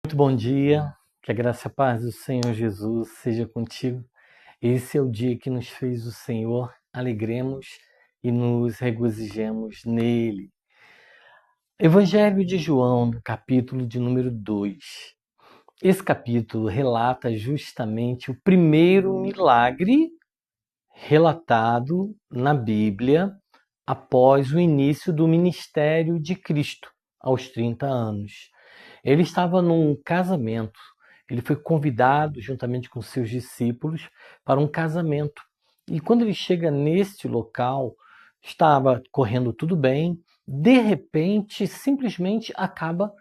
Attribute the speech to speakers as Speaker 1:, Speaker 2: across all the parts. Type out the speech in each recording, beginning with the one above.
Speaker 1: Muito bom dia, que a graça e a paz do Senhor Jesus seja contigo. Esse é o dia que nos fez o Senhor, alegremos e nos regozijemos nele. Evangelho de João, no capítulo de número 2. Esse capítulo relata justamente o primeiro milagre relatado na Bíblia após o início do ministério de Cristo, aos 30 anos. Ele estava num casamento. Ele foi convidado, juntamente com seus discípulos, para um casamento. E quando ele chega neste local, estava correndo tudo bem. De repente, simplesmente acaba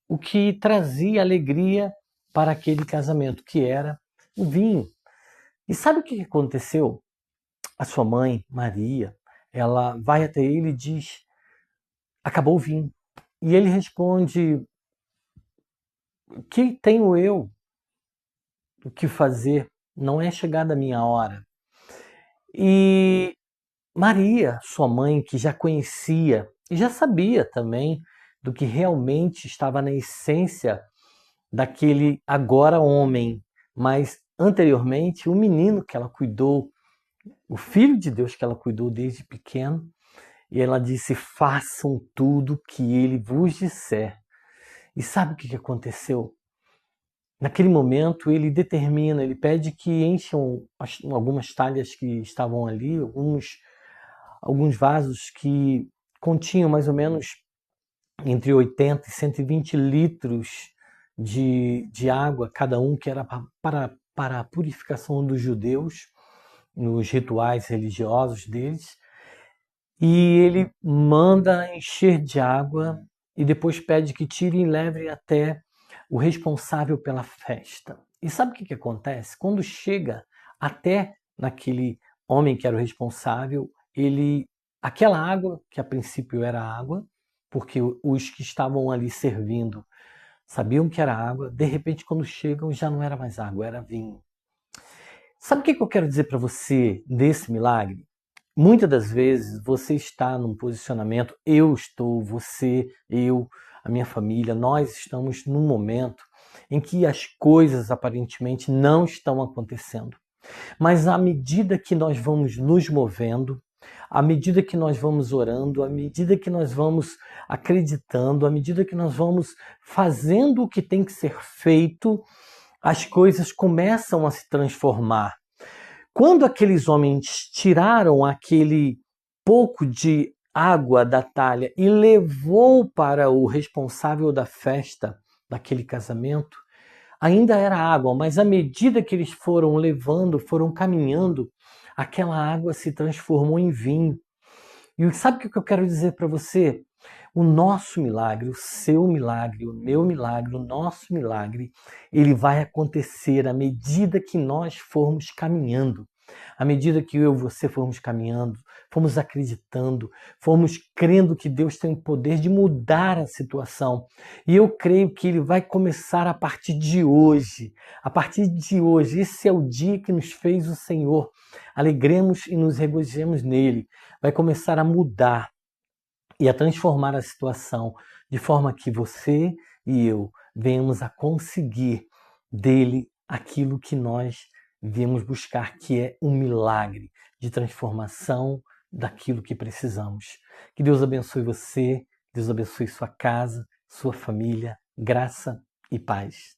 Speaker 1: o que trazia alegria para aquele casamento, que era o vinho. E sabe o que aconteceu? A sua mãe, Maria, ela vai até ele e diz: acabou o vinho. E ele responde: o que tenho eu o que fazer? Não é chegada a minha hora. E Maria, sua mãe, que já conhecia e já sabia também do que realmente estava na essência daquele agora homem, mas anteriormente o menino que ela cuidou, o filho de Deus que ela cuidou desde pequeno, e ela disse: façam tudo que ele vos disser. E sabe o que aconteceu? Naquele momento, ele determina, ele pede que encham algumas talhas que estavam ali, alguns vasos que continham mais ou menos entre 80 e 120 litros de água, cada um, que era para a purificação dos judeus, nos rituais religiosos deles. E ele manda encher de água e depois pede que tire e leve até o responsável pela festa. E sabe o que acontece? Quando chega até naquele homem que era o responsável, aquela água, que a princípio era água, porque os que estavam ali servindo sabiam que era água, de repente quando chegam já não era mais água, era vinho. Sabe o que eu quero dizer para você desse milagre? Muitas das vezes você está num posicionamento, eu estou, você, eu, a minha família, nós estamos num momento em que as coisas aparentemente não estão acontecendo. Mas à medida que nós vamos nos movendo, à medida que nós vamos orando, à medida que nós vamos acreditando, à medida que nós vamos fazendo o que tem que ser feito, as coisas começam a se transformar. Quando aqueles homens tiraram aquele pouco de água da talha e levou para o responsável da festa daquele casamento, ainda era água, mas à medida que eles foram levando, foram caminhando, aquela água se transformou em vinho. E sabe o que eu quero dizer para você? O nosso milagre, o seu milagre, o meu milagre, o nosso milagre, ele vai acontecer à medida que nós formos caminhando. À medida que eu e você formos caminhando, fomos acreditando, fomos crendo que Deus tem o poder de mudar a situação. E eu creio que Ele vai começar a partir de hoje. A partir de hoje, esse é o dia que nos fez o Senhor. Alegremos e nos regozijemos nele. Vai começar a mudar e a transformar a situação de forma que você e eu venhamos a conseguir dele aquilo que nós viemos buscar, que é um milagre de transformação daquilo que precisamos. Que Deus abençoe você, Deus abençoe sua casa, sua família, graça e paz.